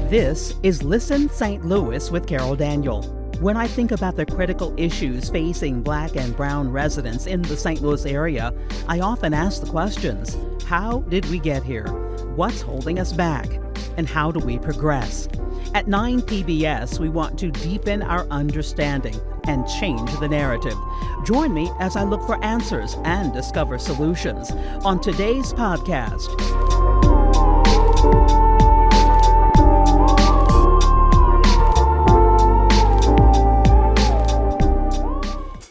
This is Listen St. Louis with Carol Daniel. When I think about the critical issues facing Black and Brown residents in the St. Louis area, I often ask the questions: how did we get here? What's holding us back? And how do we progress? At 9 PBS, we want to deepen our understanding and change the narrative. Join me as I look for answers and discover solutions on today's podcast.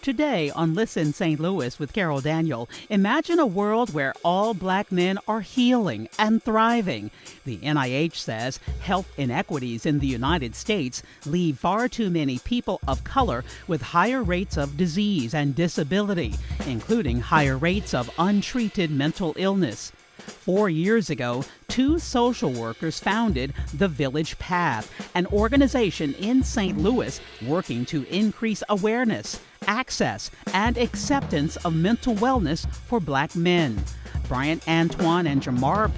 Today on Listen St. Louis with Carol Daniel, imagine a world where all Black men are healing and thriving. The NIH says health inequities in the United States leave far too many people of color with higher rates of disease and disability, including higher rates of untreated mental illness. 4 years ago, 2 social workers founded The Village Path, an organization in St. Louis working to increase awareness, access, and acceptance of mental wellness for Black men. Bryant, Antoine, and Jermar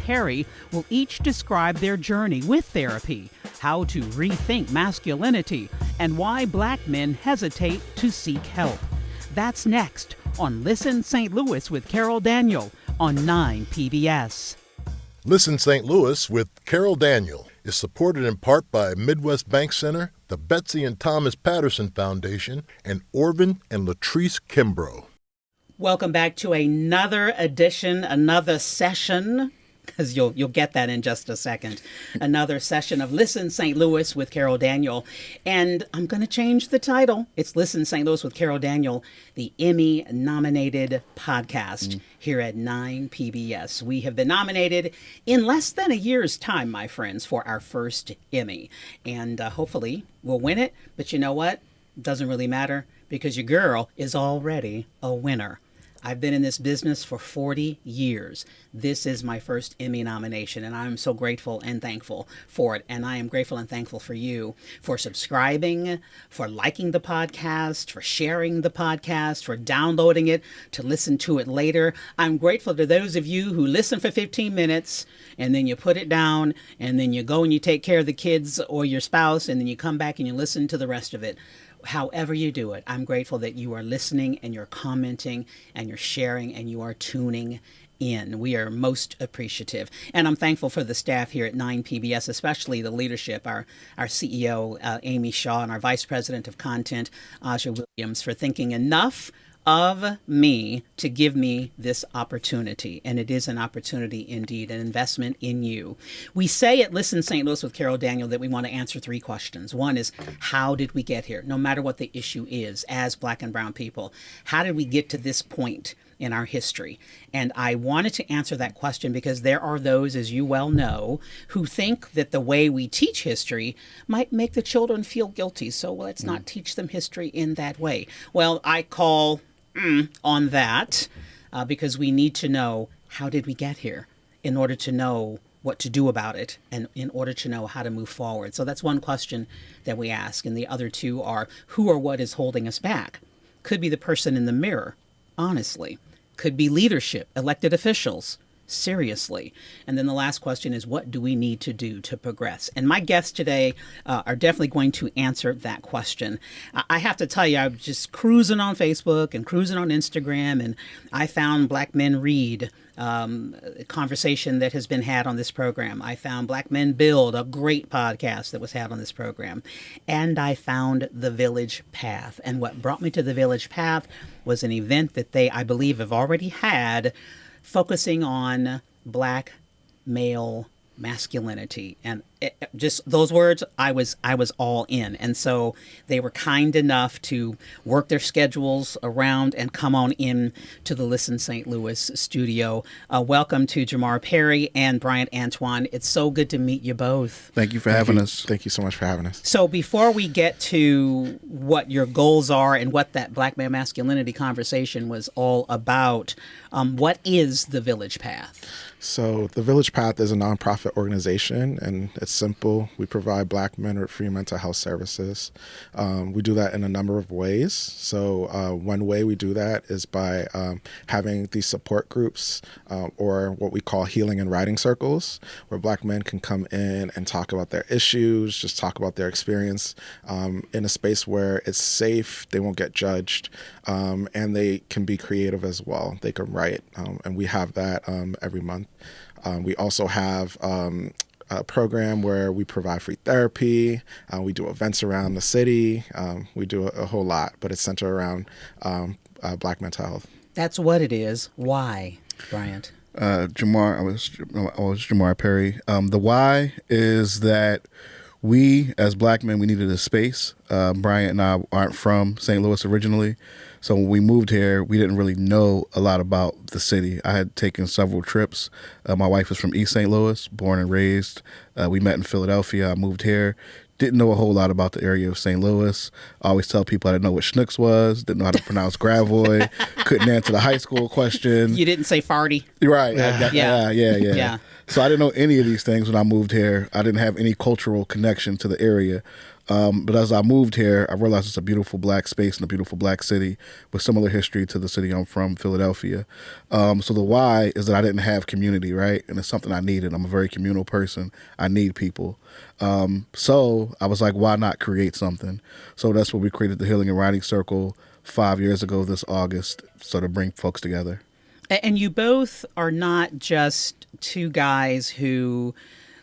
will each describe their journey with therapy, how to rethink masculinity, and why Black men hesitate to seek help. That's next on Listen St. Louis with Carol Daniel on 9 PBS. Listen St. Louis with Carol Daniel is supported in part by Midwest Bank Center, the Betsy and Thomas Patterson Foundation, and Orvin and Latrice Kimbrough. Welcome back to another edition, another session, because you'll get that in just a second. Another session of Listen St. Louis with Carol Daniel. And I'm going to change the title. It's Listen St. Louis with Carol Daniel, the Emmy-nominated podcast here at 9 PBS. We have been nominated in less than a year's time, my friends, for our first Emmy. And hopefully we'll win it. But you know what? Doesn't really matter, because your girl is already a winner. I've been in this business for 40 years. This is my first Emmy nomination, and I'm so grateful and thankful for it. And I am grateful and thankful for you for subscribing, for liking the podcast, for sharing the podcast, for downloading it to listen to it later. I'm grateful to those of you who listen for 15 minutes and then you put it down and then you go and you take care of the kids or your spouse and then you come back and you listen to the rest of it. However you do it, I'm grateful that you are listening and you're commenting and you're sharing and you are tuning in. We are most appreciative. And I'm thankful for the staff here at 9 PBS, especially the leadership, our CEO, Amy Shaw, and our Vice President of Content, Aja Williams, for thinking enough of me to give me this opportunity. And it is an opportunity indeed, an investment in you. We say at Listen St. Louis with Carol Daniel that we want to answer 3 questions. One is, how did we get here? No matter what the issue is, as Black and Brown people, how did we get to this point in our history? And I wanted to answer that question because there are those, as you well know, who think that the way we teach history might make the children feel guilty. So let's not teach them history in that way. Well, I call on that because we need to know, how did we get here, in order to know what to do about it and in order to know how to move forward. So that's one question that we ask. And the other 2 are, who or what is holding us back? Could be the person in the mirror, honestly. Could be leadership, elected officials, seriously. And then the last question is, what do we need to do to progress? And my guests today are definitely going to answer that question. I have to tell you, I was just cruising on Facebook and cruising on Instagram, and I found Black Men Read, a conversation that has been had on this program. I found Black Men Build, a great podcast that was had on this program. And I found The Village Path. And what brought me to The Village Path was an event that they, I believe, have already had, focusing on Black male masculinity. And just those words, I was all in. And so they were kind enough to work their schedules around and come on in to the Listen St. Louis studio. Welcome to Jermar Perry and Bryant Antoine. It's so good to meet you both. Thank you for having us. Thank you so much for having us. So before we get to what your goals are and what that Black male masculinity conversation was all about, what is the Village Path? So the Village Path is a nonprofit organization, and it's simple. We provide Black men with free mental health services. We do that in a number of ways. So one way we do that is by having these support groups or what we call healing and writing circles, where Black men can come in and talk about their issues, just talk about their experience in a space where it's safe, they won't get judged, and they can be creative as well. They can write, and we have that every month. We also have a program where we provide free therapy. We do events around the city. We do a whole lot, but it's centered around Black mental health. That's what it is. Why, Bryant? Jermar, I was Jermar Perry. The why is that we, as Black men, we needed a space. Bryant and I aren't from St. Louis originally. So when we moved here, we didn't really know a lot about the city. I had taken several trips. My wife is from East St. Louis, born and raised. We met in Philadelphia. I moved here. Didn't know a whole lot about the area of St. Louis. I always tell people I didn't know what schnooks was, didn't know how to pronounce Gravois, couldn't answer the high school question. You didn't say farty. Right. Yeah. So I didn't know any of these things when I moved here. I didn't have any cultural connection to the area. But as I moved here, I realized it's a beautiful Black space and a beautiful Black city with similar history to the city I'm from, Philadelphia. So the why is that I didn't have community, right? And it's something I needed. I'm a very communal person. I need people. So I was like, why not create something? So that's what we created the Healing and Writing Circle 5 years ago this August, so to bring folks together. And you both are not just two guys who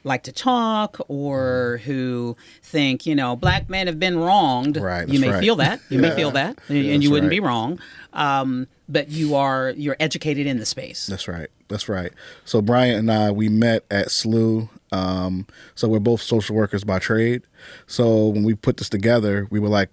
like to talk or who think, Black men have been wronged. Right. You may right. feel that. You may feel that, and you wouldn't right. be wrong. But you're educated in the space. That's right. So Bryant and I, we met at SLU. So we're both social workers by trade. So when we put this together, we were like,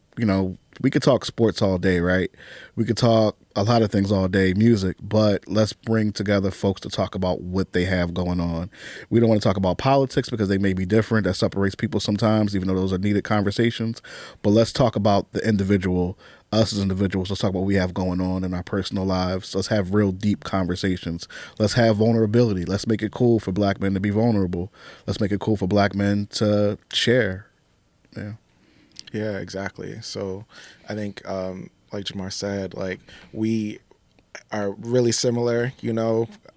we could talk sports all day, right? We could talk a lot of things all day, music, but let's bring together folks to talk about what they have going on. We don't want to talk about politics because they may be different. That separates people sometimes, even though those are needed conversations. But let's talk about the individual, us as individuals. Let's talk about what we have going on in our personal lives. Let's have real deep conversations. Let's have vulnerability. Let's make it cool for Black men to be vulnerable. Let's make it cool for Black men to share. Yeah. Yeah, exactly. So I think, like Jermar said, like we are really similar,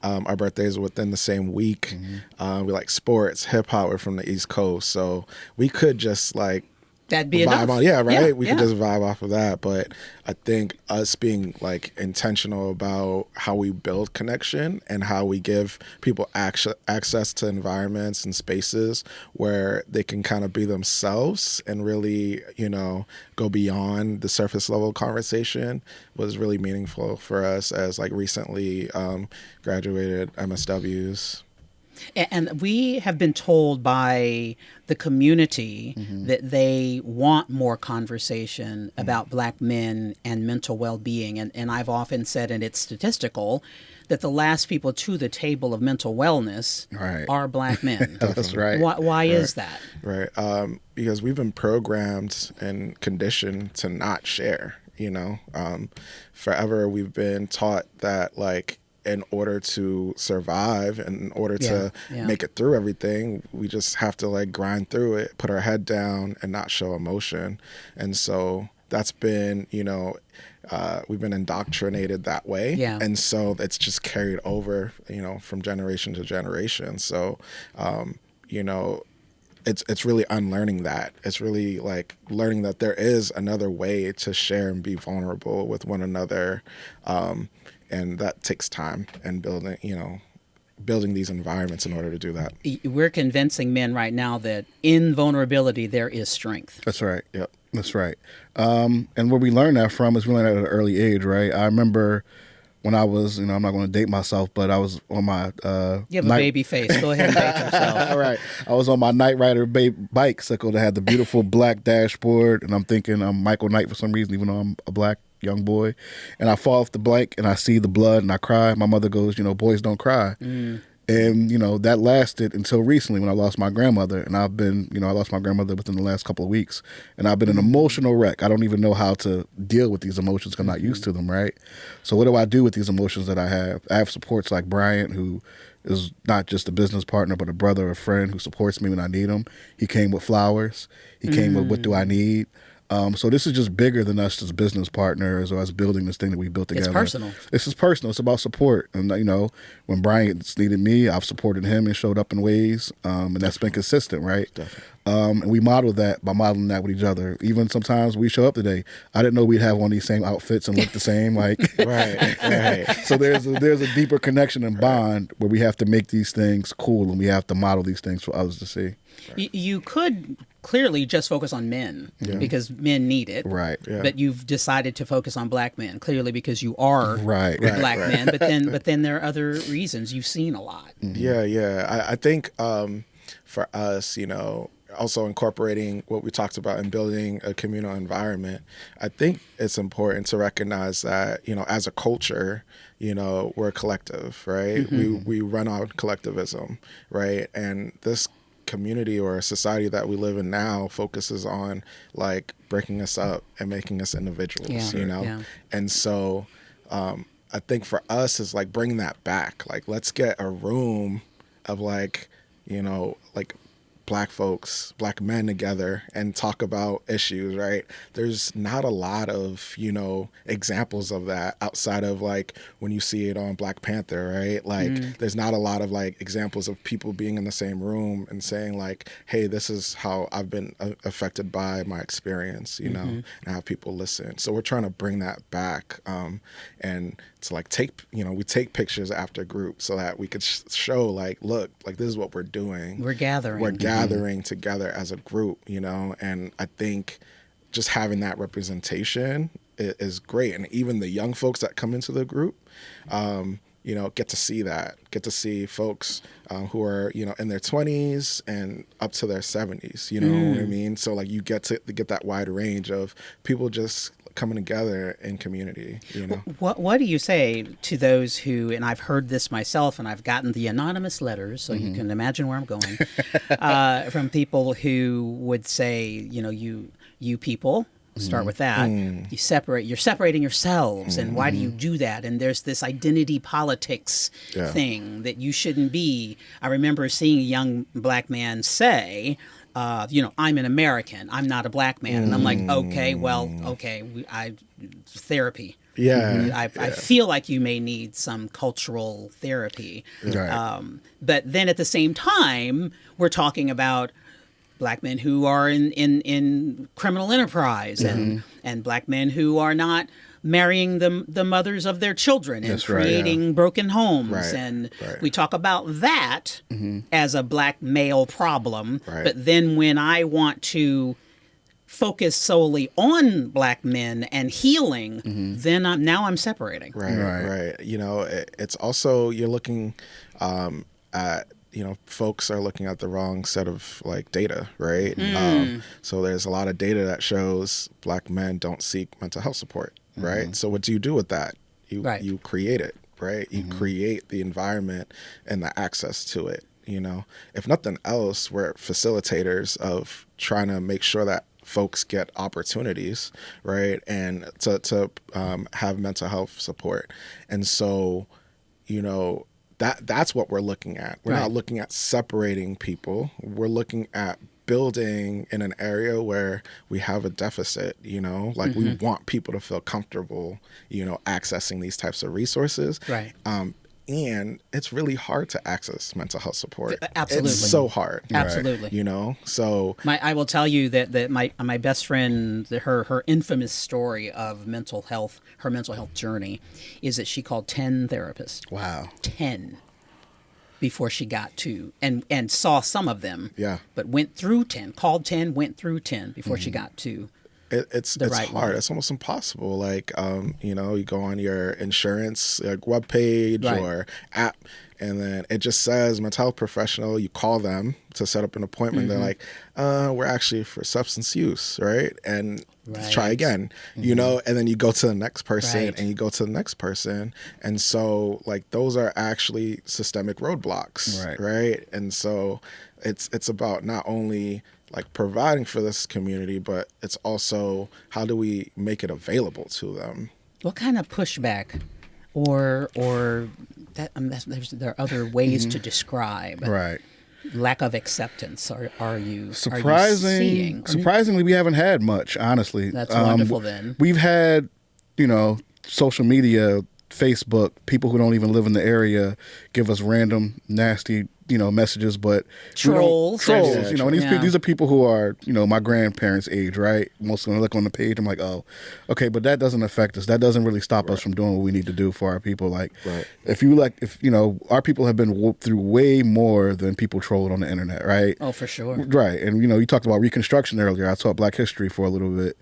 our birthdays are within the same week. We like sports, hip hop, we're from the East Coast. So we could just like That'd be vibe enough. on, yeah, right? Yeah, we could just vibe off of that. But I think us being like intentional about how we build connection and how we give people access to environments and spaces where they can kind of be themselves and really, go beyond the surface level conversation was really meaningful for us as like recently graduated MSWs. And we have been told by the community that they want more conversation about Black men and mental well-being. And I've often said, and it's statistical, that the last people to the table of mental wellness are Black men. That's right. Why is that? Right. Because we've been programmed and conditioned to not share, forever we've been taught that like, in order to survive and in order to make it through everything, we just have to like grind through it, put our head down and not show emotion. And so that's been, we've been indoctrinated that way. Yeah. And so it's just carried over, from generation to generation. So, it's really unlearning that. It's really like learning that there is another way to share and be vulnerable with one another. And that takes time and building these environments in order to do that. We're convincing men right now that in vulnerability there is strength. That's right. Yep. That's right. And where we learned that from is we learned that at an early age, right? I remember when I was, I'm not going to date myself, but I was on my you have a baby face. Go ahead and date yourself. All right. I was on my Knight Rider bicycle that had the beautiful black dashboard, and I'm thinking I'm Michael Knight for some reason, even though I'm a Black young boy. And I fall off the bike and I see the blood and I cry. My mother goes, boys don't cry. And, that lasted until recently when I lost my grandmother. And I've been, I lost my grandmother within the last couple of weeks. And I've been an emotional wreck. I don't even know how to deal with these emotions because I'm not used to them, right? So what do I do with these emotions that I have? I have supports like Bryant who, is not just a business partner, but a brother, a friend who supports me when I need him. He came with flowers. He came with what do I need. So this is just bigger than us as business partners or us building this thing that we built together. It's personal. This is personal. It's about support. And, when Bryant needed me, I've supported him and showed up in ways. And that's been consistent, right? And we modeled that by modeling that with each other. Even sometimes we show up today, I didn't know we'd have on these same outfits and look the same. Like, Right. So there's a deeper connection and bond where we have to make these things cool and we have to model these things for others to see. You could clearly just focus on men because men need it. Right. Yeah. But you've decided to focus on black men clearly because you are Right. black men. But then there are other reasons. You've seen a lot. Yeah. I think for us, also incorporating what we talked about in building a communal environment, I think it's important to recognize that, as a culture, we're a collective, right? We run on collectivism, right? And this community or society that we live in now focuses on like breaking us up and making us individuals, And so I think for us is like bringing that back. Like, let's get a room of like black folks, black men together and talk about issues, right? There's not a lot of, examples of that outside of like when you see it on Black Panther, right? Like there's not a lot of like examples of people being in the same room and saying like, hey, this is how I've been affected by my experience, and have people listen. So we're trying to bring that back. And to like we take pictures after group so that we could show like, look, like this is what we're doing. We're gathering Together as a group, and I think just having that representation is great. And even the young folks that come into the group, get to see folks who are, in their 20s and up to their 70s, you know what I mean? So like you get that wide range of people just coming together in community, What do you say to those who, and I've heard this myself, and I've gotten the anonymous letters, so you can imagine where I'm going, from people who would say, you people, start with that, you're separating yourselves, and why do you do that? And there's this identity politics thing that you shouldn't be. I remember seeing a young black man say, I'm an American. I'm not a black man. And I'm like, therapy. Yeah. I feel like you may need some cultural therapy. Right. But then at the same time, we're talking about black men who are in criminal enterprise and black men who are not marrying the mothers of their children and creating broken homes. Right. And we talk about that as a black male problem. Right. But then when I want to focus solely on black men and healing, then I'm separating. Right. It's also, you're looking at, folks are looking at the wrong set of like data, right? So there's a lot of data that shows black men don't seek mental health support. Right. So what do you do with that? You create it, right? You create the environment and the access to it. If nothing else, we're facilitators of trying to make sure that folks get opportunities, right? And to have mental health support. And so, that's what we're looking at. We're not looking at separating people. We're looking at building in an area where we have a deficit, like we want people to feel comfortable, accessing these types of resources. Right. And it's really hard to access mental health support. Absolutely. It's so hard. Absolutely. So I will tell you that my best friend, her infamous story of her mental health journey is that she called 10 therapists. Wow. 10 before she got to and saw some of them. Yeah. But went through 10, called 10, went through 10 before she got to it's right hard. one. It's almost impossible. Like, you go on your insurance webpage or app, and then it just says mental health professional. You call them to set up an appointment. They're like, we're actually for substance use, right? And try again, and then you go to the next person and you go to the next person. And so like those are actually systemic roadblocks, right? And so it's about not only like providing for this community, but it's also how do we make it available to them? What kind of pushback or there are other ways to describe Right. lack of acceptance. Are you seeing? Surprisingly, we haven't had much, honestly. That's wonderful then. We've had, social media, Facebook, people who don't even live in the area give us random, nasty, messages, but Trolls. Trolls, Yeah, and yeah. these are people who are, my grandparents' age, right? Most when I look on the page, I'm like, oh, okay, but that doesn't affect us. That doesn't really stop us from doing what we need to do for our people. Like, if our people have been through way more than people trolling on the internet, right? Oh, for sure. Right, and you talked about Reconstruction earlier. I taught Black history for a little bit.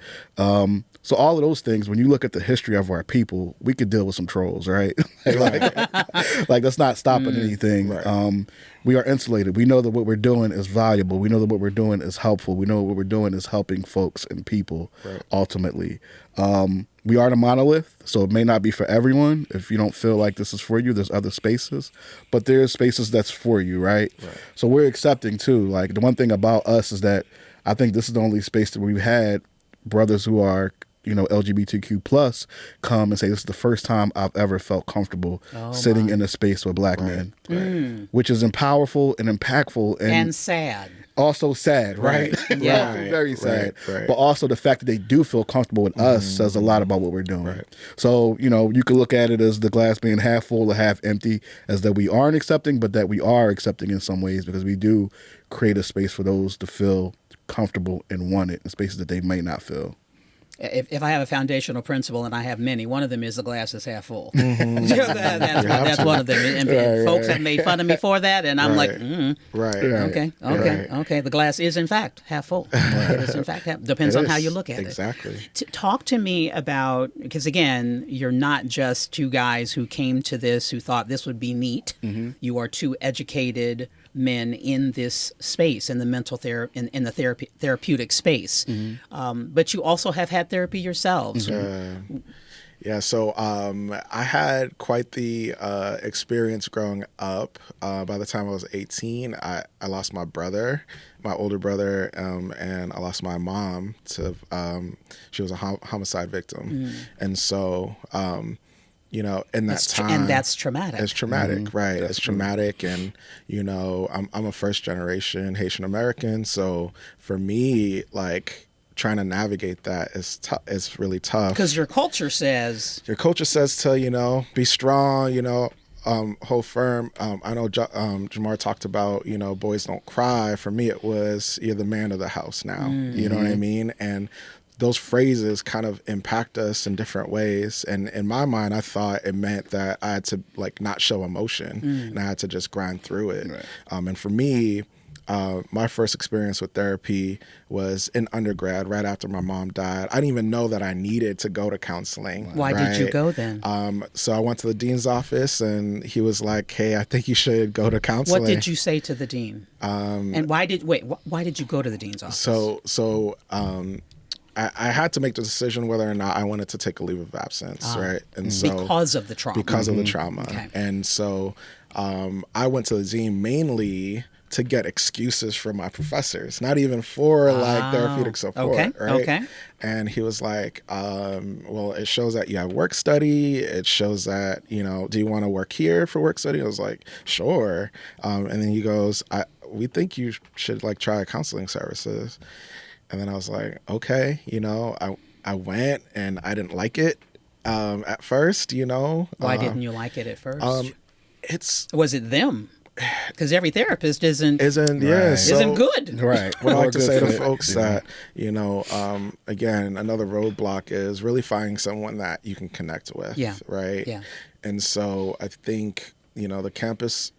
So all of those things, when you look at the history of our people, we could deal with some trolls, right? like that's not stopping anything. Right. We are insulated. We know that what we're doing is valuable. We know that what we're doing is helpful. We know what we're doing is helping folks and people ultimately. We aren't a monolith, so it may not be for everyone. If you don't feel like this is for you, there's other spaces. But there's spaces that's for you, right? So we're accepting too. Like, the one thing about us is that I think this is the only space that we've had brothers who are LGBTQ plus come and say, this is the first time I've ever felt comfortable sitting in a space with Black men, which is powerful and impactful and sad. Also sad, right? Yeah. Very sad. Right. But also the fact that they do feel comfortable with us says a lot about what we're doing. Right. So, you can look at it as the glass being half full or half empty, as that we aren't accepting, but that we are accepting in some ways, because we do create a space for those to feel comfortable and want it in spaces that they may not feel. If I have a foundational principle, and I have many, one of them is the glass is half full. That's one of them. And folks have made fun of me for that, and I'm like, okay. The glass is in fact half full. It is in fact half. Depends on how you look at it. Exactly. Talk to me about, because again, you're not just two guys who came to this who thought this would be neat. You are two educated men in this space, in the mental in the therapeutic space. But you also have had therapy yourselves. So I had quite the experience growing up. By the time I was 18, I lost my brother, my older brother, and I lost my mom to, she was a homicide victim. And so, in that time. And that's traumatic. It's traumatic, right? It's traumatic. And, I'm a first generation Haitian American. So for me, like, trying to navigate that is really tough. Because your culture says to, be strong, hold firm. I know Jermar talked about, boys don't cry. For me, it was, you're the man of the house now. You know what I mean? And those phrases kind of impact us in different ways. And in my mind, I thought it meant that I had to not show emotion and I had to just grind through it. Right. And for me, my first experience with therapy was in undergrad, right after my mom died. I didn't even know that I needed to go to counseling. Why did you go then? So I went to the dean's office, and he was like, "Hey, I think you should go to counseling." What did you say to the dean? And why did you go to the dean's office? So I had to make the decision whether or not I wanted to take a leave of absence, right? And so because of the trauma. Because of the trauma. Okay. And so I went to the dean mainly to get excuses from my professors, not even for therapeutic support, right? Okay. And he was like, well, it shows that you have work study. It shows that, do you want to work here for work study? I was like, sure. And then he goes, we think you should try counseling services. And then I was like, okay, I went and I didn't like it at first, Why didn't you like it at first? Was it them? Because every therapist isn't good. Right. What I like to say to folks that, again, another roadblock is really finding someone that you can connect with. Yeah. Right. Yeah. And so I think, the campus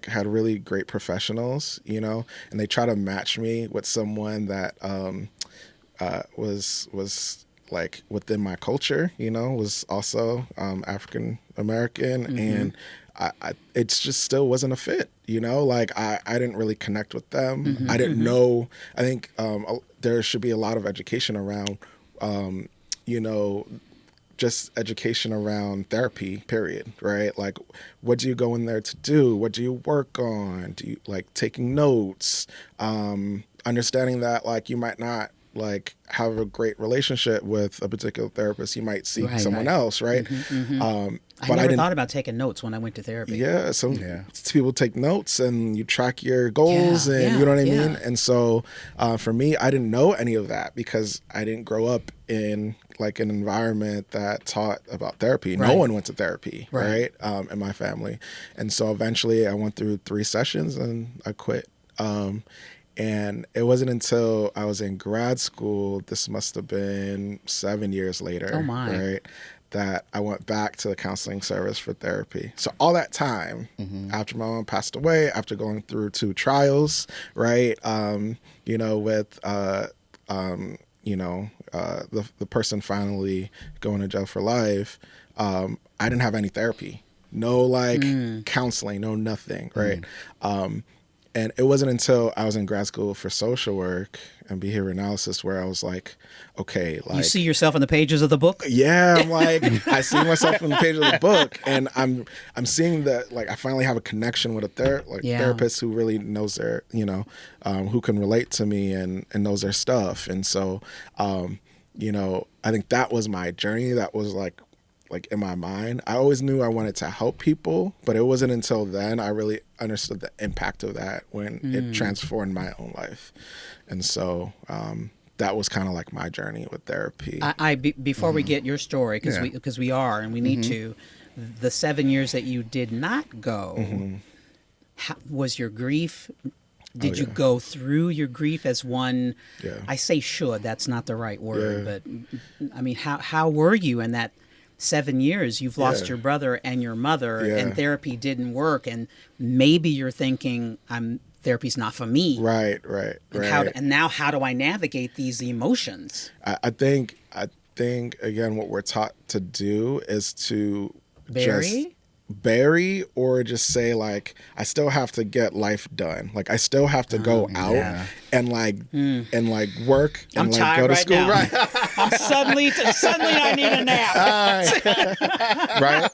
had really great professionals, and they try to match me with someone that was within my culture, was also African American, and it just still wasn't a fit, I didn't really connect with them. I didn't know. I think there should be a lot of education around, just education around therapy, period, right? What do you go in there to do? What do you work on? Do you taking notes? Understanding that you might not like have a great relationship with a particular therapist, you might seek Right, someone right. else, right? I But never didn't. thought about taking notes when I went to therapy. Yeah, some Yeah. people take notes and you track your goals, Yeah, and yeah, you know what I yeah. mean. And so, for me, I didn't know any of that because I didn't grow up in like an environment that taught about therapy. No Right. one went to therapy, Right. right? In my family, and so eventually, I went through 3 sessions and I quit. And it wasn't until I was in grad school, this must have been 7 years later, Oh, my. right, that I went back to the counseling service for therapy. So all that time, after my mom passed away, after going through 2 trials, right, with the person finally going to jail for life, I didn't have any therapy, no like counseling, no nothing, right. And it wasn't until I was in grad school for social work and behavior analysis where I was like, okay, like You see yourself in the pages of the book? yeah, I'm like, I see myself in the page of the book, and I'm seeing that like I finally have a connection with a Yeah. therapist who really knows their, who can relate to me and knows their stuff. And so, I think that was my journey. That was like in my mind. I always knew I wanted to help people, but it wasn't until then I really understood the impact of that when it transformed my own life. And so, that was kind of like my journey with therapy. Before we get your story, Yeah. because we are and we need to, the 7 years that you did not go, how, was your grief? Did you go through your grief as one? Yeah. I say should. That's not the right word, but I mean, how were you in that 7 years? You've lost Yeah. your brother and your mother, Yeah. and therapy didn't work, and maybe you're thinking, therapy's not for me. Right. And now how do I navigate these emotions? I think again, what we're taught to do is to just bury or just say like, I still have to get life done. Like I still have to go out yeah. and like work and I'm like tired go to right school. now. Right. I'm suddenly I need a nap. Right.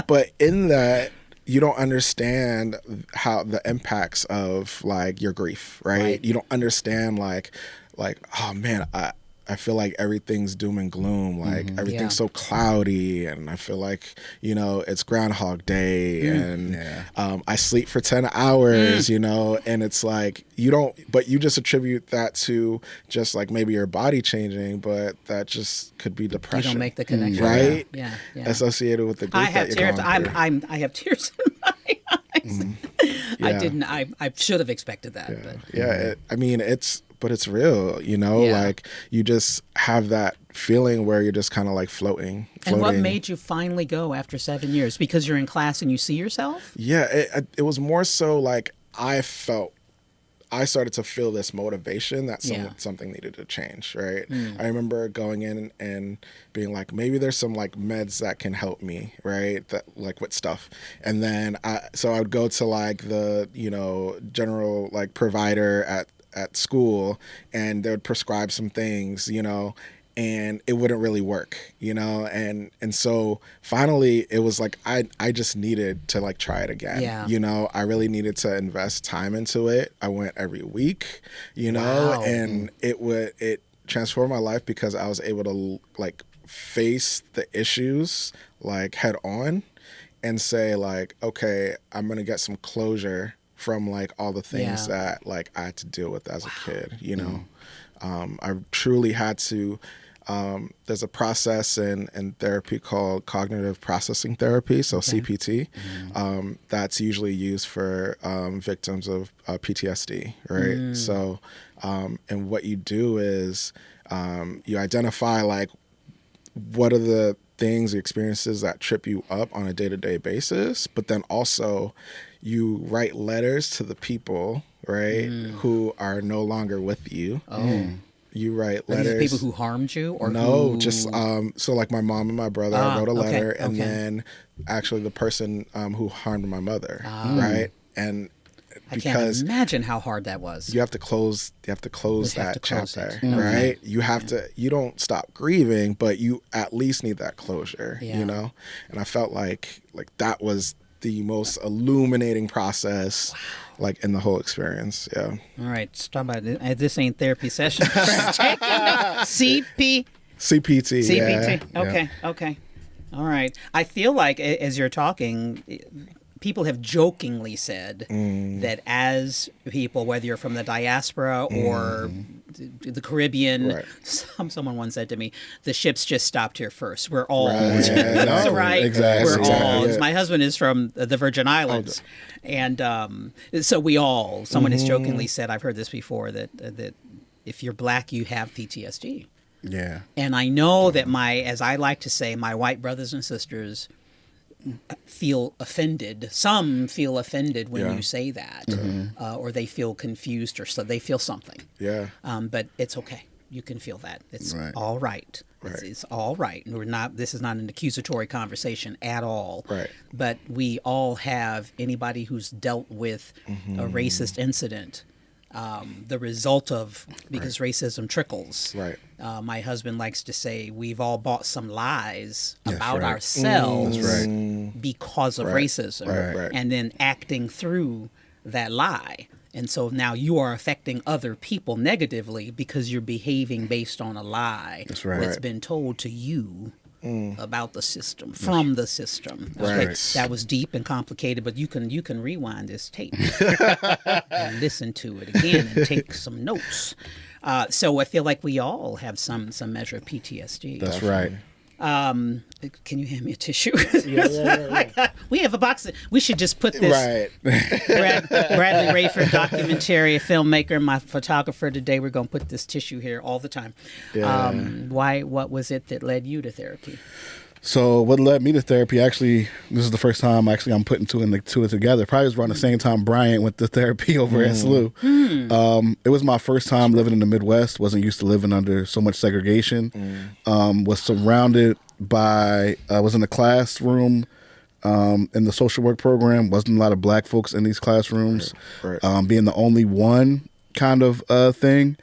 But in that, you don't understand how the impacts of like your grief, right? You don't understand like, oh man, I feel like everything's doom and gloom, like everything's so cloudy, and I feel like, it's Groundhog Day, and I sleep for 10 hours, and it's like but you just attribute that to just like maybe your body changing, but that just could be depression. You don't make the connection, right? Yeah. Associated with the grief I have that you're tears. going through. I have tears in my eyes. I didn't. I should have expected that. But. Yeah. But it's real, Yeah. like you just have that feeling where you're just kind of like floating. And what made you finally go after 7 years? Because you're in class and you see yourself? Yeah, it was more so like I started to feel this motivation that something needed to change, right? I remember going in and being like, maybe there's some like meds that can help me, right? That like with stuff. And then I would go to like the, general like provider at school, and they would prescribe some things, and it wouldn't really work, and so finally it was like I just needed to like try it again. I really needed to invest time into it. I went every week, Wow. and it transformed my life because I was able to like face the issues like head on and say like, okay, I'm gonna get some closure from like all the things that like I had to deal with as a kid, I truly had to. There's a process in therapy called cognitive processing therapy, so CPT, that's usually used for victims of PTSD, right? So, and what you do is you identify like what are the things, the experiences that trip you up on a day-to-day basis, but then also you write letters to the people, right, who are no longer with you. You write letters. Are these people who harmed you, or no? Just so like my mom and my brother. I wrote a letter, and then actually the person who harmed my mother, right? And I can't imagine how hard that was. you have to close that chapter, right? You have to. You don't stop grieving, but you at least need that closure, And I felt like that was the most illuminating process like in the whole experience. Yeah. All right, stop by. This ain't therapy session. CP. CPT. CPT. Yeah. Okay. All right. I feel like as you're talking, people have jokingly said that as people, whether you're from the diaspora or the Caribbean, Right. someone once said to me, the ships just stopped here first. We're all Right. That's No, right. exactly. We're all. Yeah. My husband is from the Virgin Islands, and so we all. Someone has jokingly said, I've heard this before, that if you're black, you have PTSD. Yeah. And I know that as I like to say, my white brothers and sisters feel offended. Some feel offended when you say that, or they feel confused, or so they feel something. Yeah. But it's okay. You can feel that. It's Right. all right. Right. It's all right. We're not. This is not an accusatory conversation at all. Right. But we all have anybody who's dealt with a racist incident. The result of, because racism trickles. Right. My husband likes to say we've all bought some lies about right. ourselves That's because of racism, Right. and then acting through that lie. And so now you are affecting other people negatively because you're behaving based on a lie That's right. that's been told to you about the system, from the system. Right. That was deep and complicated, but you can rewind this tape and listen to it again and take some notes. So I feel like we all have some measure of PTSD. That's right. Can you hand me a tissue? We have a box. We should just put this. Right. Bradley Rayford, documentary filmmaker, my photographer today. We're going to put this tissue here all the time. Yeah. What was it that led you to therapy? So what led me to therapy, actually, this is the first time I'm putting two and two together. Probably was around the same time Bryant went to therapy over at SLU. It was my first time living in the Midwest. Wasn't used to living under so much segregation. Was surrounded by, was in a classroom in the social work program. Wasn't a lot of black folks in these classrooms. Right. Being the only one kind of thing.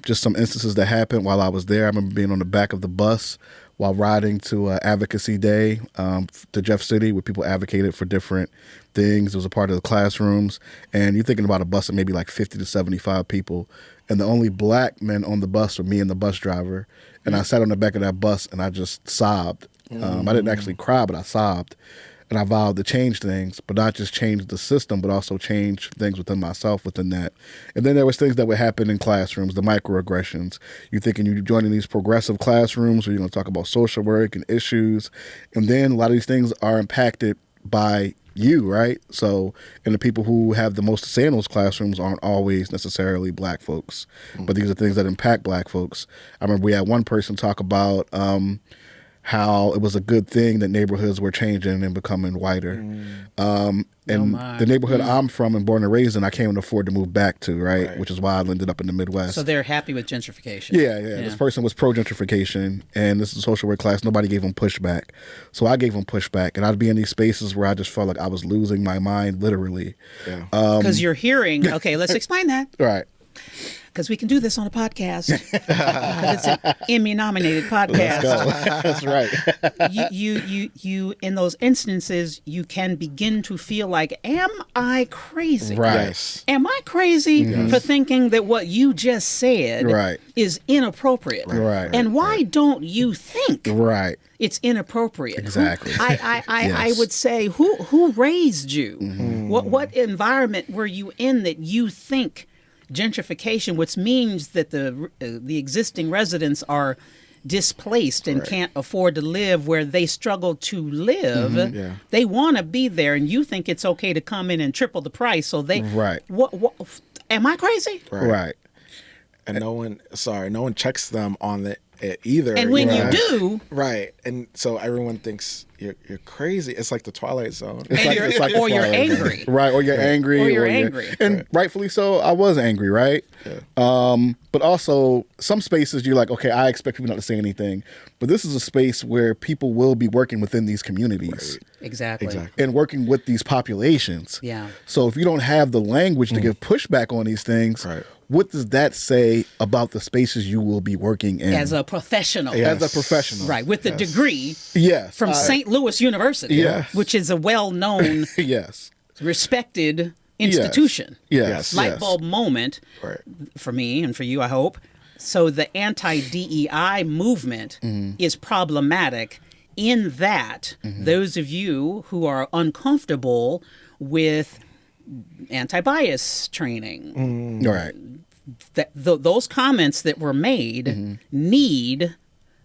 Just some instances that happened while I was there. I remember being on the back of the bus while riding to Advocacy Day to Jeff City, where people advocated for different things. It was a part of the classrooms. And you're thinking about a bus of maybe like 50 to 75 people. And the only black men on the bus were me and the bus driver. And I sat on the back of that bus and I just sobbed. I didn't actually cry, but I sobbed. And I vowed to change things, but not just change the system, but also change things within myself within that. And then there was things that would happen in classrooms, the microaggressions. You're thinking you're joining these progressive classrooms where you're going to talk about social work and issues. And then a lot of these things are impacted by you, right? So, and the people who have the most to say in those classrooms aren't always necessarily black folks, but these are things that impact black folks. I remember we had one person talk about how it was a good thing that neighborhoods were changing and becoming whiter. And the neighborhood I'm from and born and raised in, I can't even afford to move back to, right? Which is why I ended up in the Midwest. So they're happy with gentrification. Yeah. This person was pro-gentrification, and this is a social work class. Nobody gave him pushback. So I gave him pushback, and I'd be in these spaces where I just felt like I was losing my mind, literally. Yeah. Because you're hearing, okay, let's explain that. Right. Because we can do this on a podcast. Because it's an Emmy-nominated podcast. That's right. You in those instances, you can begin to feel like, am I crazy? Right. Yes. Am I crazy for thinking that what you just said Right. is inappropriate? Right. And why don't you think Right. it's inappropriate? Exactly. I would say, who raised you? What environment were you in that you think gentrification, which means that the existing residents are displaced and can't afford to live where they struggle to live. They want to be there, and you think it's okay to come in and triple the price. So they What am I crazy? Right. And no one checks them on it either. And when you do, right, and so everyone thinks you're crazy. It's like the Twilight Zone. or you're angry. Right, or you're angry. Or you're angry. And rightfully so, I was angry, right? Yeah. But also, some spaces you're like, okay, I expect people not to say anything. But this is a space where people will be working within these communities. Right. Exactly. And working with these populations. Yeah. So if you don't have the language to give pushback on these things, what does that say about the spaces you will be working in? As a professional. As a professional. Right, with a degree Yes. from St. Louis University, Yes. which is a well-known, Yes. respected institution. Yes. Light bulb moment Right. for me and for you, I hope. So the anti-DEI movement is problematic in that those of you who are uncomfortable with anti-bias training, Right. those comments that were made need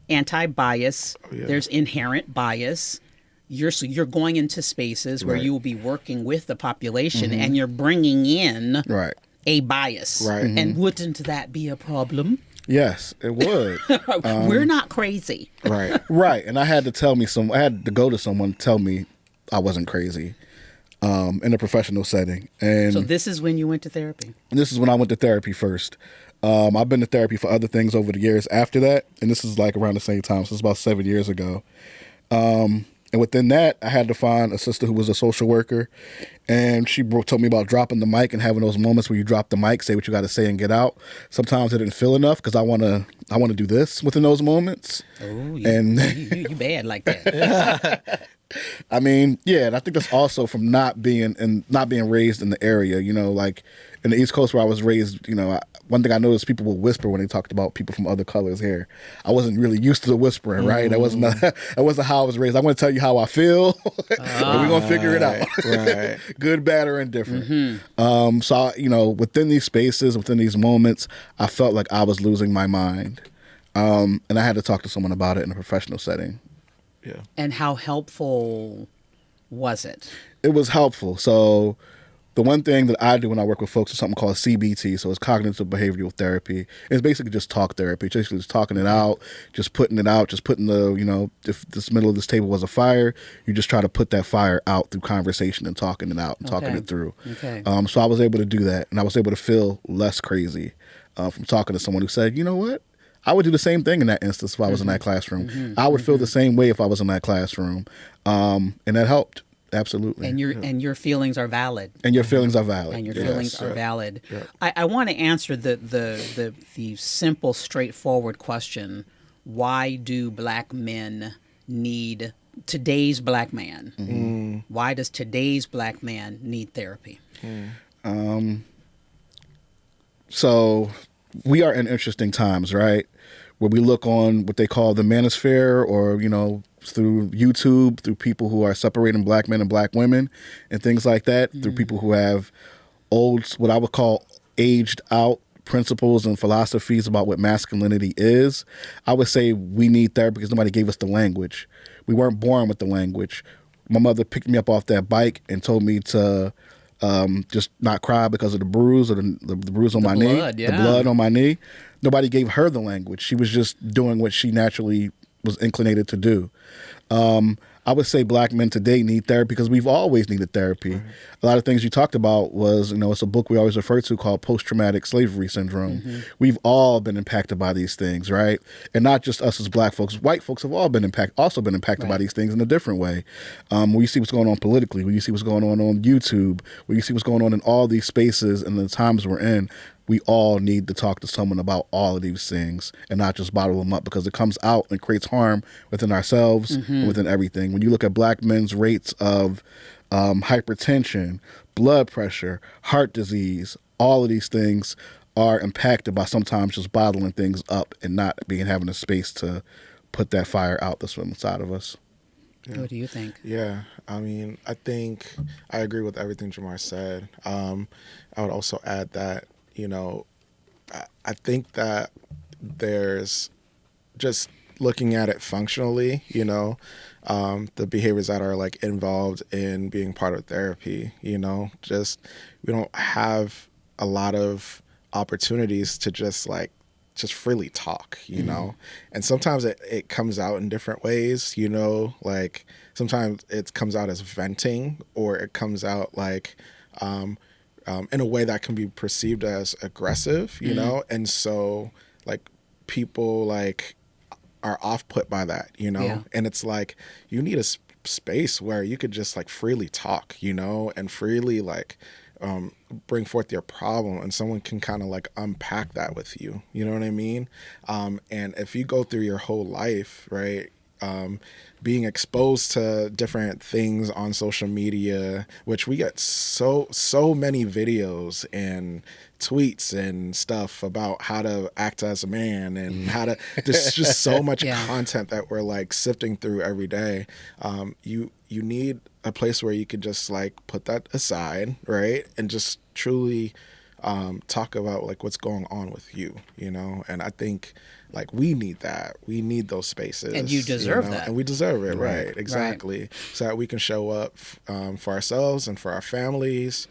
anti-bias. There's inherent bias. You're going into spaces where you will be working with the population and you're bringing in Right. a bias. Right. And wouldn't that be a problem? Yes, it would. We're not crazy. Right. Right. And I had to go to someone to tell me I wasn't crazy in a professional setting. And So this is when you went to therapy. this is when I went to therapy first. I've been to therapy for other things over the years after that. And this is like around the same time. So it's about 7 years ago. And within that, I had to find a sister who was a social worker. And she told me about dropping the mic and having those moments where you drop the mic, say what you got to say and get out. Sometimes I didn't feel enough because I want to do this within those moments. Oh, And you bad like that. I mean, yeah, and I think that's also from not being raised in the area, like in the East Coast where I was raised, one thing I noticed, people will whisper when they talked about people from other colors here. I wasn't really used to the whispering, right? That wasn't how I was raised. I'm going to tell you how I feel, and we're going to figure it out. Right. Good, bad, or indifferent. So, within these spaces, within these moments, I felt like I was losing my mind. And I had to talk to someone about it in a professional setting. Yeah. And how helpful was it? It was helpful. So the one thing that I do when I work with folks is something called CBT. So it's cognitive behavioral therapy. It's basically just talk therapy. It's basically just talking it out, just putting it out, just putting if this middle of this table was a fire, you just try to put that fire out through conversation and talking it out and talking it through. Okay. So I was able to do that, and I was able to feel less crazy from talking to someone who said, you know what? I would do the same thing in that instance if I was in that classroom. I would feel the same way if I was in that classroom. And that helped. Absolutely. And your feelings are valid. And your feelings are valid. And your Yes, feelings are yeah. valid. Yeah. I want to answer the simple, straightforward question: why do black men need today's black man? Why does today's black man need therapy? So we are in interesting times, right? Where we look on what they call the manosphere, or, through YouTube, through people who are separating black men and black women and things like that, through people who have what I would call aged out principles and philosophies about what masculinity is. I would say we need therapy because nobody gave us the language. We weren't born with the language. My mother picked me up off that bike and told me to just not cry because of the bruise or the bruise on my blood, knee, yeah. the blood on my knee. Nobody gave her the language. She was just doing what she naturally was inclinated to do. I would say black men today need therapy because we've always needed therapy. Right. A lot of things you talked about was, it's a book we always refer to called Post-Traumatic Slavery Syndrome. We've all been impacted by these things, right? And not just us as black folks. White folks have all been impacted by these things in a different way. When you see what's going on politically, when you see what's going on YouTube, when you see what's going on in all these spaces and the times we're in, we all need to talk to someone about all of these things and not just bottle them up, because it comes out and creates harm within ourselves and within everything. When you look at black men's rates of hypertension, blood pressure, heart disease, all of these things are impacted by sometimes just bottling things up and not having a space to put that fire out that's inside of us. Yeah. What do you think? Yeah, I mean, I think I agree with everything Jermar said. I would also add that, I think that there's just looking at it functionally, the behaviors that are like involved in being part of therapy, just we don't have a lot of opportunities to just freely talk, and sometimes it comes out in different ways, like sometimes it comes out as venting, or it comes out like in a way that can be perceived as aggressive, and so like people are off put by that, Yeah. and it's like you need a space where you could just freely talk, and freely bring forth your problem, and someone can kind of unpack that with you. You know what I mean? And if you go through your whole life, right, being exposed to different things on social media, which we get so many videos and tweets and stuff about how to act as a man and how to, there's just so much content that we're like sifting through every day. You need a place where you can just like put that aside, right? And just truly talk about like what's going on with you, you know? And I think like we need that. We need those spaces. And you deserve that. And we deserve it, right? Exactly. Right. So that we can show up for ourselves and for our families.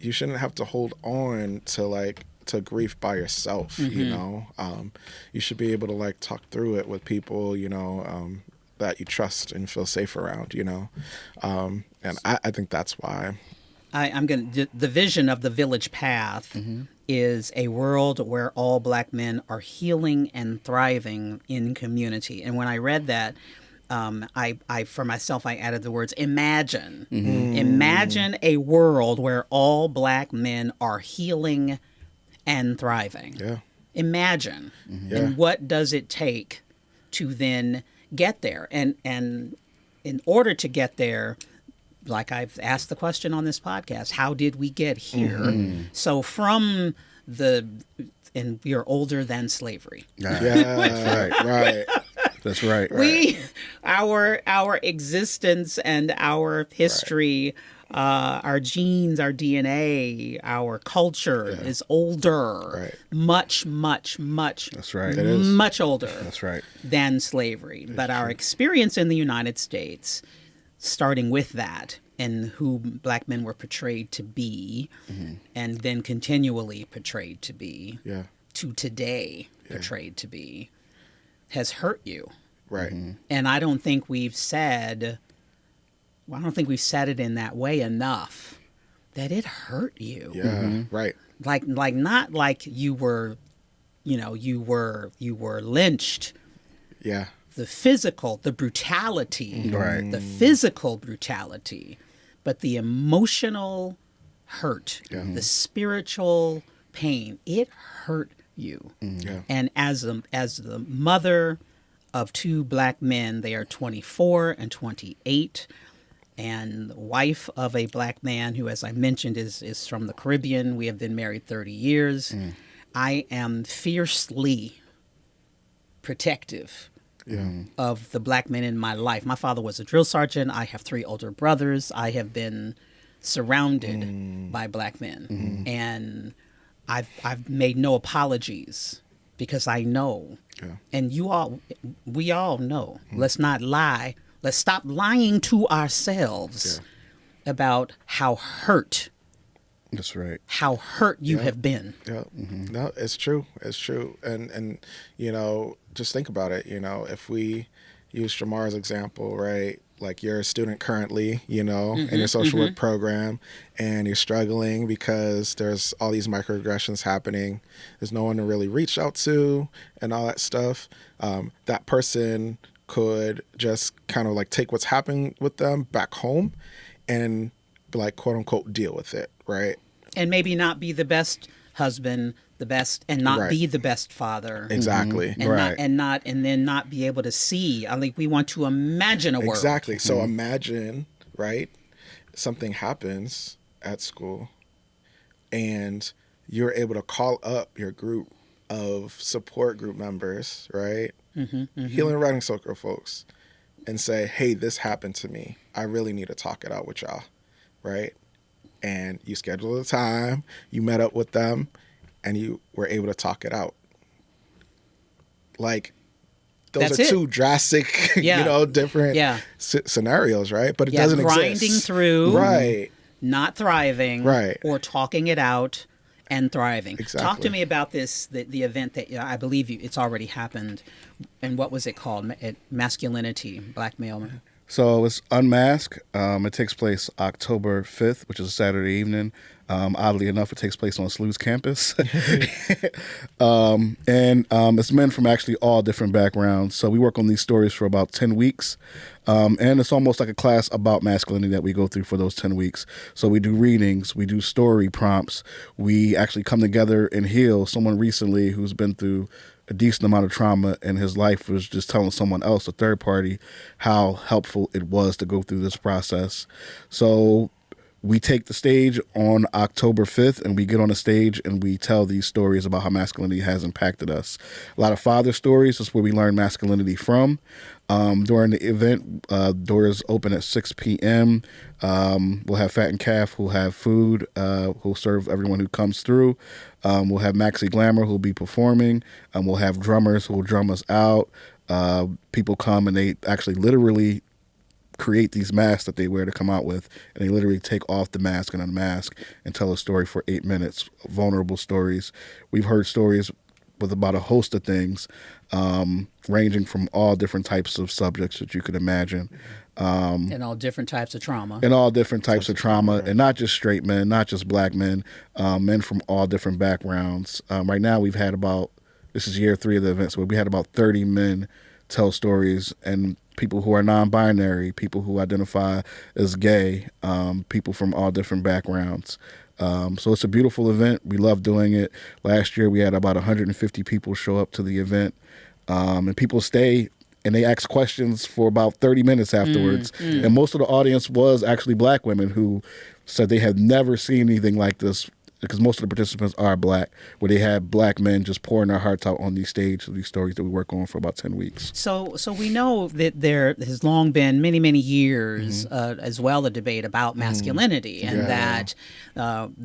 You shouldn't have to hold on to grief by yourself, you know? You should be able to like talk through it with people, you know, that you trust and feel safe around, you know? And I think that's why. The vision of the Village Path is a world where all Black men are healing and thriving in community. And when I read that, for myself, I added the words imagine. Imagine a world where all Black men are healing and thriving. Yeah. Imagine. And what does it take to then get there? And in order to get there, like I've asked the question on this podcast, how did we get here? So from and we are older than slavery. Yeah, right. That's right. Our existence and our history, our genes, our DNA, our culture is older, much. That's right. Much older. That's right. Than slavery. But our experience in the United States, starting with that and who Black men were portrayed to be, and then continually portrayed to be, to today portrayed to be, has hurt you. Right. And I don't think we've said it in that way enough, that it hurt you. Yeah. Right. Like not like you were lynched. Yeah. The physical, the brutality, the physical brutality, but the emotional hurt, the spiritual pain, it hurt you. And as the mother of two Black men, they are 24 and 28, and the wife of a Black man who, as I mentioned, is from the Caribbean. We have been married 30 years. I am fiercely protective of the Black men in my life. My father was a drill sergeant. I have 3 older brothers. I have been surrounded by Black men, and I've made no apologies because I know, and we all know. Let's not lie. Let's stop lying to ourselves about how hurt. That's right. How hurt you have been. Yeah. No, it's true. It's true. And you know, just think about it. You know, if we use Jermar's example, right? Like you're a student currently, you know, in your social work program, and you're struggling because there's all these microaggressions happening. There's no one to really reach out to and all that stuff. That person could just kind of like take what's happening with them back home and like quote unquote deal with it, right? And maybe not be the best husband, not be the best father. Exactly. And then not be able to see. I think we want to imagine a world. Exactly. So imagine, right? Something happens at school and you're able to call up your group of support group members, right? Healing and Writing Circle folks, and say, hey, this happened to me. I really need to talk it out with y'all, right? And you scheduled a time, you met up with them, and you were able to talk it out. Like, those are two drastic, different scenarios, right? But it doesn't exist. Grinding through, right? Not thriving, right? Or talking it out and thriving. Exactly. Talk to me about this, the event that I believe it's already happened. And what was it called? Masculinity, Black male. So it's Unmask. It takes place October 5th, which is a Saturday evening. Oddly enough, it takes place on SLU's campus. And it's men from actually all different backgrounds. So we work on these stories for about 10 weeks. And it's almost like a class about masculinity that we go through for those 10 weeks. So we do readings, we do story prompts. We actually come together and heal someone recently who's been through a decent amount of trauma in his life was just telling someone else, a third party, how helpful it was to go through this process. So we take the stage on October 5th, and we get on the stage and we tell these stories about how masculinity has impacted us. A lot of father stories. That's where we learn masculinity from. During the event, doors open at 6 p.m. We'll have Fat and Calf who'll have food, who'll serve everyone who comes through. We'll have Maxi Glamour who'll be performing. We'll have drummers who'll drum us out. People come and they actually literally create these masks that they wear to come out with, and they literally take off the mask and unmask and tell a story for 8 minutes, vulnerable stories. We've heard stories with about a host of things, ranging from all different types of subjects that you could imagine. And all different types of trauma. And all different types of trauma, and not just straight men, not just black men, men from all different backgrounds. Right now we've had this is year 3 of the event, so we had about 30 men tell stories, and people who are non-binary, people who identify as gay, people from all different backgrounds. So it's a beautiful event. We love doing it. Last year we had about 150 people show up to the event, and people stay and they ask questions for about 30 minutes afterwards. And most of the audience was actually black women who said they had never seen anything like this, because most of the participants are black, where they had black men just pouring their hearts out on these stages, these stories that we work on for about 10 weeks. So we know that there has long been many years as well a debate about masculinity, and that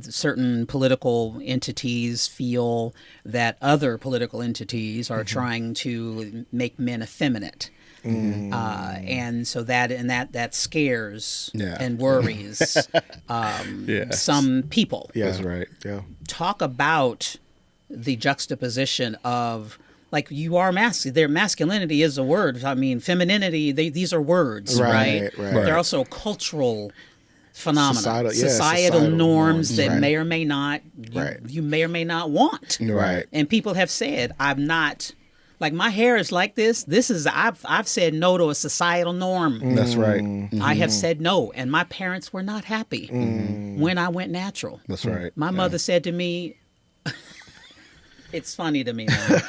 certain political entities feel that other political entities are trying to make men effeminate. And so that scares and worries some people. Yeah, That's right. Yeah. Talk about the juxtaposition of, like, you are their masculinity is a word. I mean, femininity, these are words, right? They're also cultural phenomena, societal norms that may or may not, you may or may not want. Right. And people have said, I'm not, like, my hair is like this. This is, I've said no to a societal norm. That's right. I have said no, and my parents were not happy when I went natural. That's right. My mother said to me, it's funny to me now.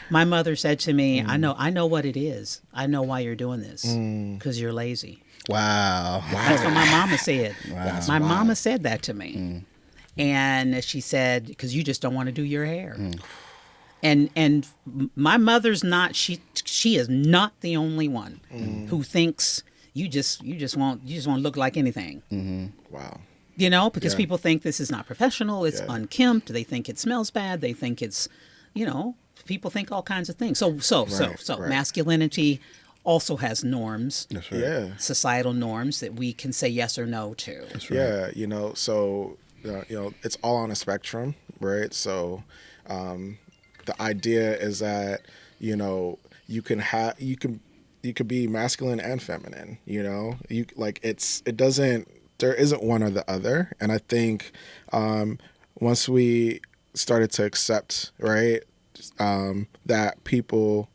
My mother said to me, I know what it is. I know why you're doing this, because you're lazy. Wow. That's what my mama said. Wow. My mama said that to me. And she said, because you just don't want to do your hair. And my mother's not, she is not the only one who thinks you just want to look like anything. Wow. You know, because people think this is not professional, it's unkempt, they think it smells bad, they think it's, people think all kinds of things. So masculinity also has norms, societal norms that we can say yes or no to. That's right. Yeah, so it's all on a spectrum, right? So the idea is that you could be masculine and feminine. There isn't one or the other. And I think once we started to accept, right, that people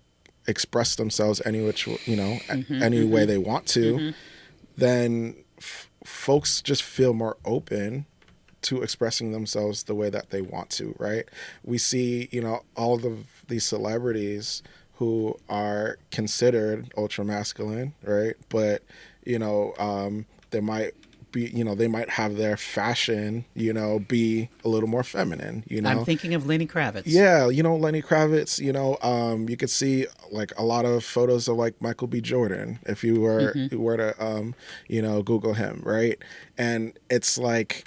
express themselves any way they want to, then folks just feel more open to expressing themselves the way that they want to, right? We see, all of these celebrities who are considered ultra masculine, right? But, they might be, they might have their fashion, be a little more feminine, I'm thinking of Lenny Kravitz. Yeah, Lenny Kravitz, you could see like a lot of photos of like Michael B. Jordan if you were to Google him, right? And it's like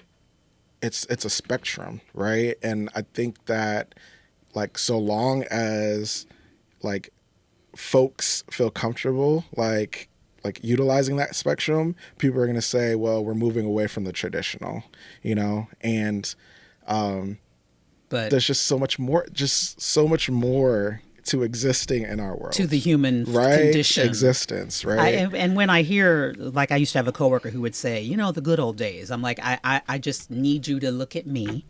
it's a spectrum, right? And I think that, like, so long as like folks feel comfortable like utilizing that spectrum, people are going to say, well, we're moving away from the traditional, and but there's just so much more to existing in our world, to the human condition, existence, right? And when I hear, like, I used to have a coworker who would say, the good old days, I'm like, I just need you to look at me,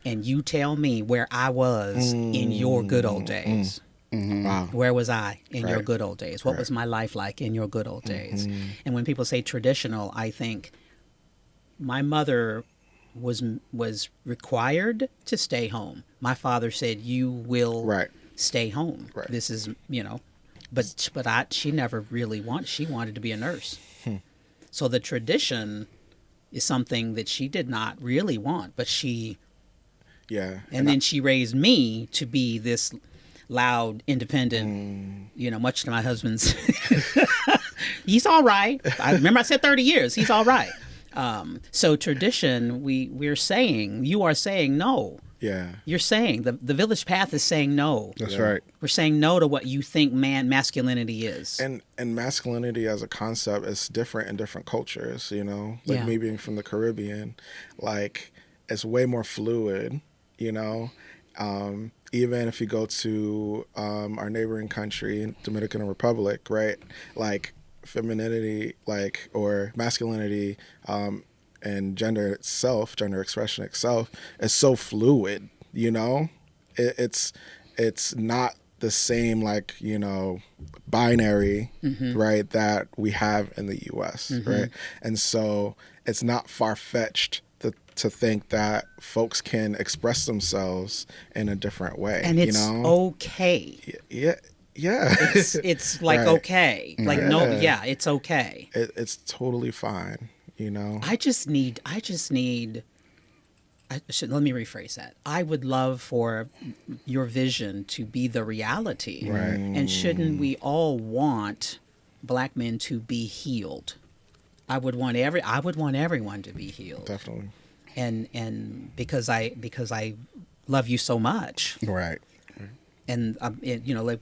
and you tell me where I was in your good old days. Wow. Where was I in your good old days? What was my life like in your good old days? And when people say traditional, I think my mother was required to stay home. My father said, you will stay home. Right. This is, she never really she wanted to be a nurse. So the tradition is something that she did not really want, but Yeah. and then she raised me to be this loud, independent, much to my husband's. He's all right. I said 30 years. He's all right. So tradition, you are saying no. Yeah. You're saying the village path is saying no. That's right. We're saying no to what you think masculinity is. And masculinity as a concept is different in different cultures, Like me being from the Caribbean, like it's way more fluid, Even if you go to our neighboring country, Dominican Republic, right? Like femininity, or masculinity, and gender expression itself is so fluid, It's not the same binary, right, that we have in the U.S., right? And so it's not far-fetched to think that folks can express themselves in a different way, and it's okay. Yeah. It's like Right. okay, like it's okay. It's totally fine, Let me rephrase that. I would love for your vision to be the reality. Right. And shouldn't we all want black men to be healed? I would want everyone to be healed. Definitely. And because I love you so much. Right. And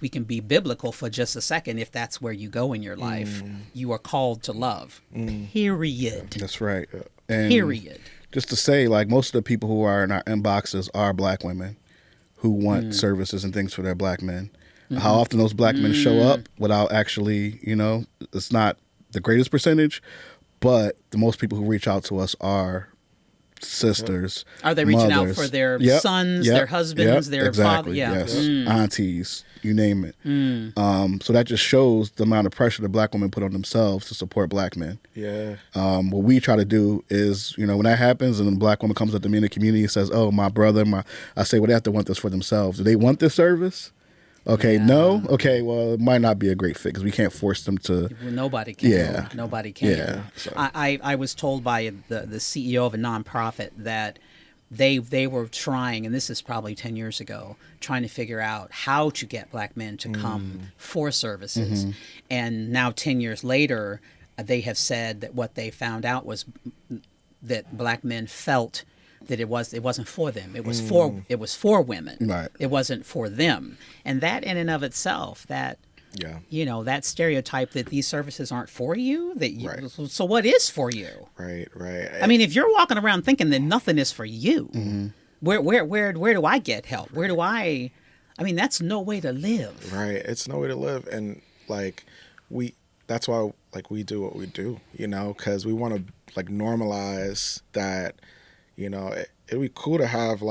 we can be biblical for just a second. If that's where you go in your life, you are called to love. Period. That's right. And Period. just to say, most of the people who are in our inboxes are black women who want services and things for their black men. How often those black men show up without actually, it's not the greatest percentage, but the most people who reach out to us are sisters. Are they reaching mothers. out for their Yep, sons, yep, their husbands, yep, their exactly, father? Yeah. Yes. Aunties, you name it. So that just shows the amount of pressure that black women put on themselves to support black men. Yeah. What we try to do is, when that happens and a black woman comes up to me in the community and says, oh, my brother, I say, well, they have to want this for themselves. Do they want this service? Okay, no? Okay, well, it might not be a great fit because we can't force them to. Well, nobody can. Yeah. Nobody can. Yeah, so. I was told by the CEO of a nonprofit that they were trying, and this is probably 10 years ago, trying to figure out how to get black men to come for services. And now 10 years later, they have said that what they found out was that black men felt that it wasn't for them. It was for women. Right. It wasn't for them. And that in and of itself, that that stereotype that these services aren't for you, Right. So what is for you? Right. I mean, if you're walking around thinking that nothing is for you, where do I get help? That's no way to live. Right. It's no way to live. And that's why we do what we do, because we want to normalize that. It'd be cool to have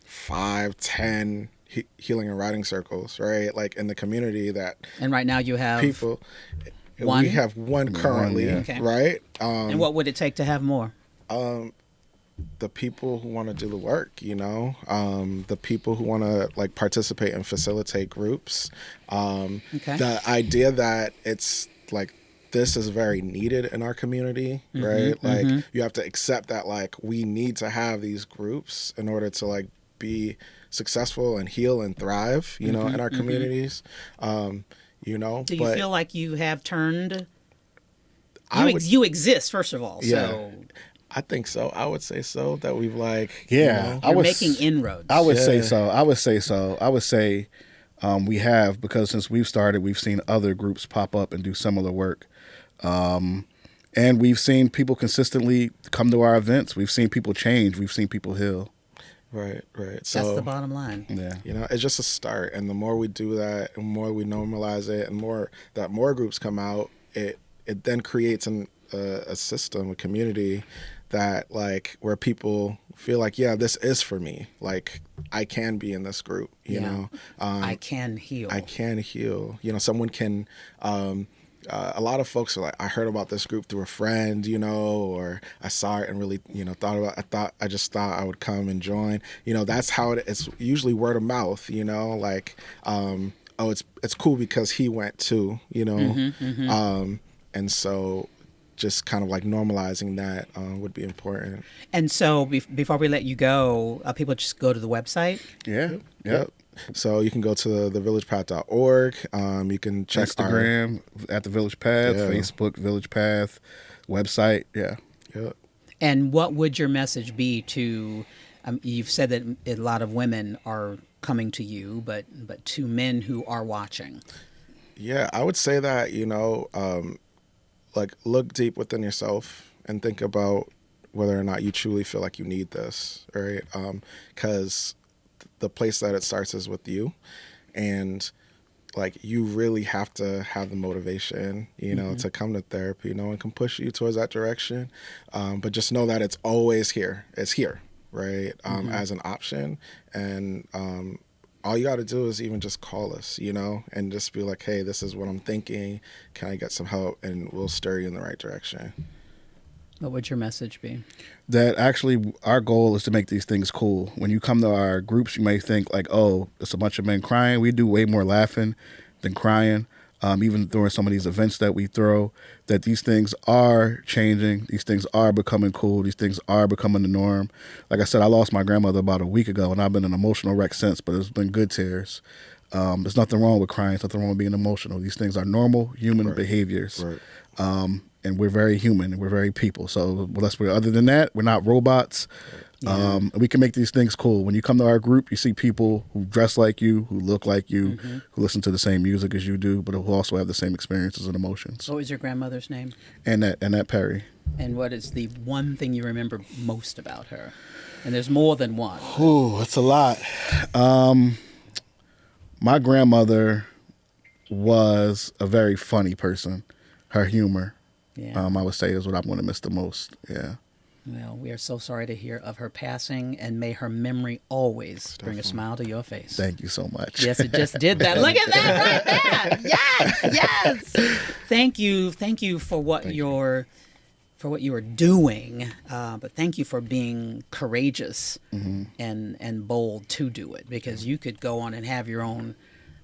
5, 10 healing and writing circles, right? In the community that. And right now you have people. one. We have one currently, Okay. right? And what would it take to have more? The people who want to do the work, the people who want to participate and facilitate groups. Okay. The idea that it's this is very needed in our community, right? You have to accept that we need to have these groups in order to be successful and heal and thrive, in our communities. Do you feel like you have turned? You exist, first of all. Yeah. So I think so. I would say so. That we've Yeah. you're making inroads. I would say so. I would say we have, because since we've started, we've seen other groups pop up and do similar work. And we've seen people consistently come to our events. We've seen people change. We've seen people heal. Right. So that's the bottom line. Yeah. it's just a start. And the more we do that, and more we normalize it, and more groups come out, it then creates a system, a community that where people feel this is for me. I can be in this group, you know. I can heal. I can heal. Someone can A lot of folks are like, I heard about this group through a friend, or I saw it and really, I just thought I would come and join. That's how it's usually word of mouth, like, oh, it's cool because he went too, and so just kind of like normalizing that would be important. And so before we let you go, people just go to the website? Yeah. Yep. So you can go to thevillagepath.org. You can check Instagram at the Village Path, Facebook Village Path, website. Yeah. Yep. And what would your message be to, you've said that a lot of women are coming to you, but to men who are watching? Yeah, I would say that, like look deep within yourself and think about whether or not you truly feel like you need this, right? Because the place that it starts is with you, and like you really have to have the motivation, to come to therapy. No one can push you towards that direction, but just know that it's always here. It's here, right? As an option, and all you got to do is even just call us, and just be like, hey, this is what I'm thinking. Can I get some help? And we'll steer you in the right direction. What would your message be? That actually our goal is to make these things cool. When you come to our groups, you may think like, oh, it's a bunch of men crying. We do way more laughing than crying. Even during some of these events that we throw, that these things are changing. These things are becoming cool. These things are becoming the norm. Like I said, I lost my grandmother about a week ago, and I've been an emotional wreck since, but it's been good tears. There's nothing wrong with crying. There's nothing wrong with being emotional. These things are normal human behaviors. Right. And we're very human, and we're very people. So other than that, we're not robots. We can make these things cool. When you come to our group, you see people who dress like you, who look like you, who listen to the same music as you do, but who also have the same experiences and emotions. What was your grandmother's name? Annette Perry. And what is the one thing you remember most about her? And there's more than one. Oh, that's a lot. My grandmother was a very funny person. Her humor, I would say, is what I'm going to miss the most. Yeah. Well, we are so sorry to hear of her passing, and may her memory always bring a smile to your face. Thank you so much. Yes, it just did that. Look at that right there. Yes. Thank you for what you're doing, but thank you for being courageous and bold to do it, because you could go on and have your own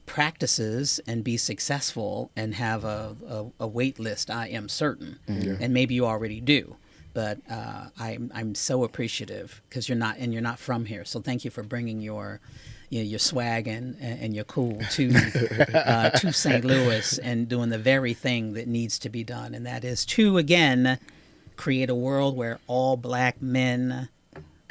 practices and be successful and have a wait list, I am certain, and maybe you already do. But I'm so appreciative because you're not from here. So thank you for bringing your swag and your cool to St. Louis and doing the very thing that needs to be done, and that is to again create a world where all Black men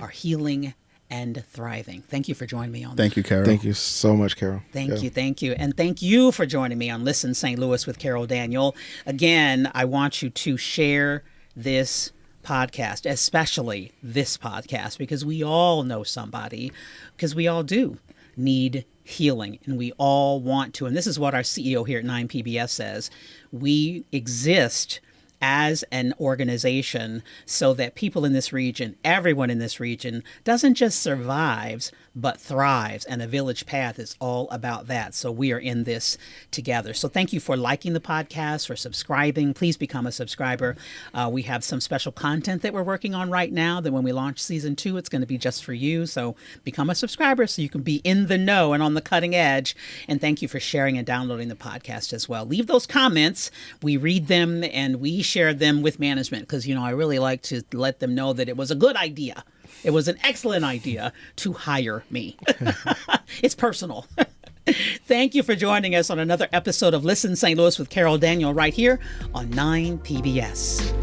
are healing and thriving. Thank you for joining me on Thank you, Carol. Thank you so much, Carol. Thank you. And thank you for joining me on Listen St. Louis with Carol Daniel. Again, I want you to share this podcast, especially this podcast, because we all know somebody, because we all do need healing, and we all want to. And this is what our CEO here at 9PBS says. We exist as an organization so that people in this region, everyone in this region, doesn't just survives, but thrives. And the Village Path is all about that. So we are in this together. So thank you for liking the podcast, for subscribing. Please become a subscriber. We have some special content that we're working on right now that when we launch season 2, it's going to be just for you. So become a subscriber so you can be in the know and on the cutting edge. And thank you for sharing and downloading the podcast as well. Leave those comments. We read them and we share them with management because, I really like to let them know that it was a good idea. It was an excellent idea to hire me. It's personal. Thank you for joining us on another episode of Listen St. Louis with Carol Daniel right here on 9PBS.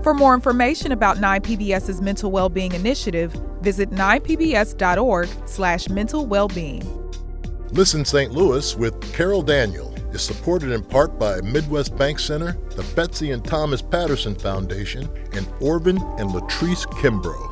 For more information about 9PBS's mental well-being initiative, visit 9pbs.org/mental well-being. Listen St. Louis with Carol Daniel is supported in part by Midwest Bank Center, the Betsy and Thomas Patterson Foundation, and Orvin and Latrice Kimbrough.